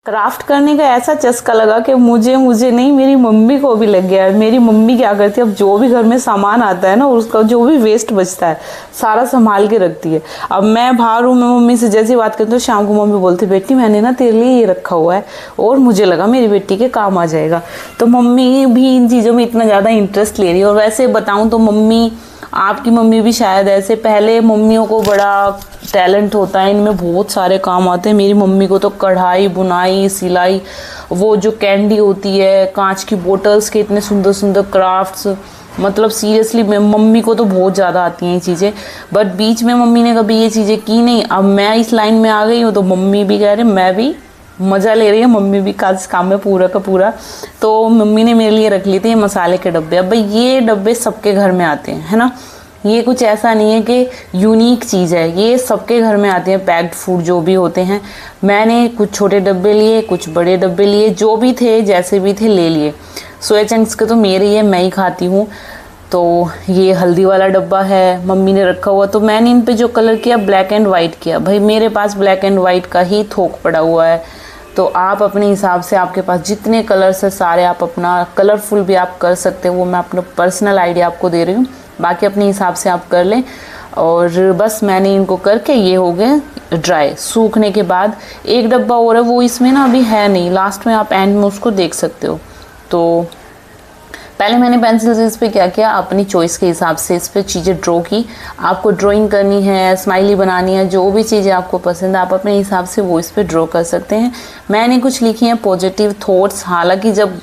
Craft करने का ऐसा चस्का लगा कि मुझे नहीं, मेरी मम्मी को भी लग गया है। मेरी मम्मी क्या करती है, अब जो भी घर में सामान आता है ना, उसका जो भी वेस्ट बचता है सारा संभाल के रखती है। अब मैं बाहर हूँ, मैं मम्मी से जैसी बात करती हूँ, शाम को मम्मी बोलती, बेटी मैंने ना तेरे लिए ये रखा हुआ है और मुझे लगा मेरी बेटी के काम आ जाएगा। तो मम्मी भी इन चीज़ों में इतना ज़्यादा इंटरेस्ट ले रही है। और वैसे बताऊँ तो मम्मी, आपकी मम्मी भी शायद ऐसे, पहले मम्मियों को बड़ा टैलेंट होता है, इनमें बहुत सारे काम आते हैं। मेरी मम्मी को तो कढ़ाई, बुनाई, सिलाई, वो जो कैंडी होती है, कांच की बोटल्स के इतने सुंदर सुंदर क्राफ्ट्स, मतलब सीरियसली मम्मी को तो बहुत ज़्यादा आती हैं ये चीज़ें। बट बीच में मम्मी ने कभी ये चीज़ें की नहीं। अब मैं इस लाइन में आ गई हूँ तो मम्मी भी कह रहे, मैं भी मज़ा ले रही है, मम्मी भी काम में पूरा का पूरा। तो मम्मी ने मेरे लिए रख लिए थे ये मसाले के डब्बे। अब भाई ये डब्बे सबके घर में आते हैं, है ना, ये कुछ ऐसा नहीं है कि यूनिक चीज़ है, ये सबके घर में आते हैं पैक्ड फूड जो भी होते हैं। मैंने कुछ छोटे डब्बे लिए, कुछ बड़े डब्बे लिए, जो भी थे जैसे भी थे ले लिए। सोया चंक्स के तो मेरे ही है, मैं ही खाती हूँ। तो ये हल्दी वाला डब्बा है, मम्मी ने रखा हुआ। तो मैंने इन पे जो कलर किया, ब्लैक एंड वाइट किया। भाई मेरे पास ब्लैक एंड वाइट का ही थोक पड़ा हुआ है, तो आप अपने हिसाब से, आपके पास जितने कलर्स है सारे आप अपना कलरफुल भी आप कर सकते हो। वो मैं अपना पर्सनल आइडिया आपको दे रही हूँ, बाकी अपने हिसाब से आप कर लें। और बस मैंने इनको करके ये हो गए ड्राई। सूखने के बाद एक डब्बा और है, वो इसमें ना अभी है नहीं, लास्ट में आप एंड में उसको देख सकते हो। तो पहले मैंने पेंसिल से इस पर क्या किया, अपनी चॉइस के हिसाब से इस पर चीज़ें ड्रॉ की। आपको ड्राइंग करनी है, स्माइली बनानी है, जो भी चीज़ें आपको पसंद है आप अपने हिसाब से वो इस पर ड्रॉ कर सकते हैं। मैंने कुछ लिखी हैं पॉजिटिव थॉट्स। हालांकि जब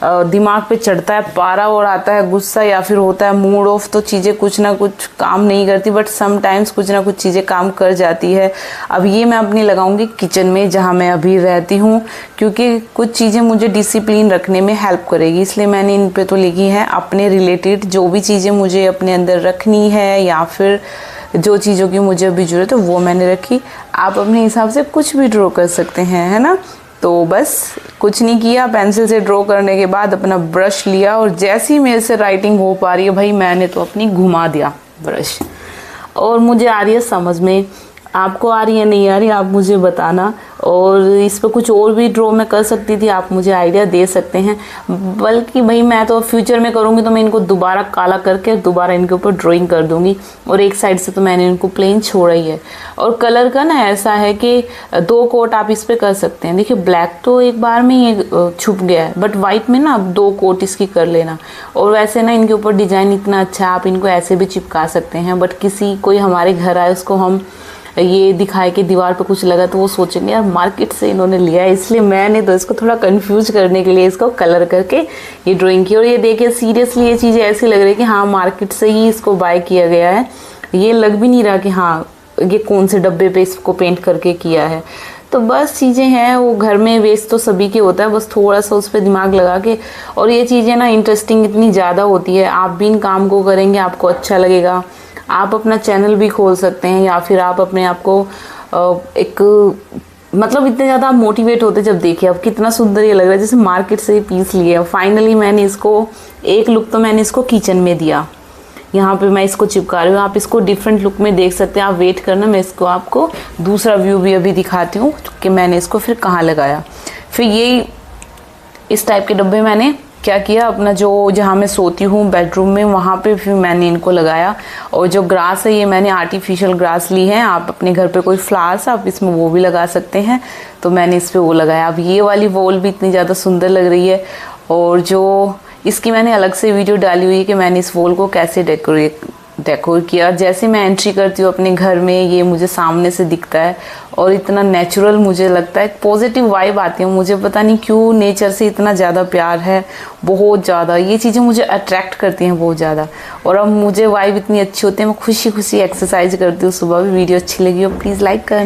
दिमाग पे चढ़ता है पारा और आता है गुस्सा या फिर होता है मूड ऑफ, तो चीज़ें कुछ ना कुछ काम नहीं करती, बट समटाइम्स कुछ ना कुछ चीज़ें काम कर जाती है। अब ये मैं अपनी लगाऊंगी किचन में जहाँ मैं अभी रहती हूँ, क्योंकि कुछ चीज़ें मुझे डिसिप्लिन रखने में हेल्प करेगी, इसलिए मैंने इन पे तो लिखी है अपने रिलेटेड जो भी चीज़ें मुझे अपने अंदर रखनी है या फिर जो चीज़ों की मुझे अभी ज़रूरत है वो मैंने रखी। आप अपने हिसाब से कुछ भी ड्रॉ कर सकते हैं, है ना। तो बस कुछ नहीं किया, पेंसिल से ड्रॉ करने के बाद अपना ब्रश लिया और जैसी मेरे से राइटिंग हो पा रही है भाई मैंने तो अपनी घुमा दिया ब्रश, और मुझे आ रही है समझ में। आपको आ रही है नहीं आ रही आप मुझे बताना। और इस पर कुछ और भी ड्रॉ मैं कर सकती थी, आप मुझे आइडिया दे सकते हैं। बल्कि भाई मैं तो फ्यूचर में करूँगी तो मैं इनको दोबारा काला करके दोबारा इनके ऊपर ड्राइंग कर दूँगी। और एक साइड से तो मैंने इनको प्लेन छोड़ा ही है। और कलर का ना ऐसा है कि 2 कोट आप इस पर कर सकते हैं। देखिए ब्लैक तो एक बार में ही छुप गया है, बट वाइट में ना आप 2 कोट इसकी कर लेना। और वैसे ना इनके ऊपर डिज़ाइन इतना अच्छा है, आप इनको ऐसे भी चिपका सकते हैं। बट कोई हमारे घर आए उसको हम ये दिखाए कि दीवार पे कुछ लगा तो वो सोचेंगे यार मार्केट से इन्होंने लिया है, इसलिए मैंने तो इसको थोड़ा कंफ्यूज करने के लिए इसको कलर करके ये ड्राइंग की। और ये देखिए सीरियसली ये चीज़ें ऐसी लग रही है कि हाँ मार्केट से ही इसको बाय किया गया है। ये लग भी नहीं रहा कि हाँ ये कौन से डब्बे पे इसको पेंट करके किया है। तो बस चीज़ें हैं, वो घर में वेस्ट तो सभी के होता है, बस थोड़ा सा उस पर दिमाग लगा के। और ये चीज़ें ना इंटरेस्टिंग इतनी ज़्यादा होती है, आप भी इन काम को करेंगे आपको अच्छा लगेगा। आप अपना चैनल भी खोल सकते हैं या फिर आप अपने आप को एक मतलब इतने ज़्यादा आप मोटिवेट होते जब देखिए अब कितना सुंदर ये लग रहा है, जैसे मार्केट से ही पीस लिए। फाइनली मैंने इसको एक लुक तो मैंने इसको किचन में दिया, यहाँ पे मैं इसको चिपका रही हूँ। आप इसको डिफरेंट लुक में देख सकते हैं, आप वेट करना, मैं इसको आपको दूसरा व्यू भी अभी दिखाती हूँ कि मैंने इसको फिर कहाँ लगाया। फिर यही इस टाइप के डब्बे मैंने क्या किया, अपना जो जहाँ मैं सोती हूँ बेडरूम में वहाँ पे फिर मैंने इनको लगाया। और जो ग्रास है ये मैंने आर्टिफिशियल ग्रास ली है, आप अपने घर पे कोई फ्लावर्स आप इसमें वो भी लगा सकते हैं, तो मैंने इस पर वो लगाया। अब ये वाली वॉल भी इतनी ज़्यादा सुंदर लग रही है। और जो इसकी मैंने अलग से वीडियो डाली हुई है कि मैंने इस वॉल को कैसे डेकोर किया। जैसे मैं एंट्री करती हूँ अपने घर में ये मुझे सामने से दिखता है और इतना नेचुरल मुझे लगता है, पॉजिटिव वाइब आती है। मुझे पता नहीं क्यों नेचर से इतना ज़्यादा प्यार है, बहुत ज़्यादा ये चीज़ें मुझे अट्रैक्ट करती हैं बहुत ज़्यादा। और अब मुझे वाइब इतनी अच्छी होती है, मैं खुशी खुशी एक्सरसाइज करती हूँ सुबह भी। वीडियो अच्छी लगी हो प्लीज़ लाइक करना।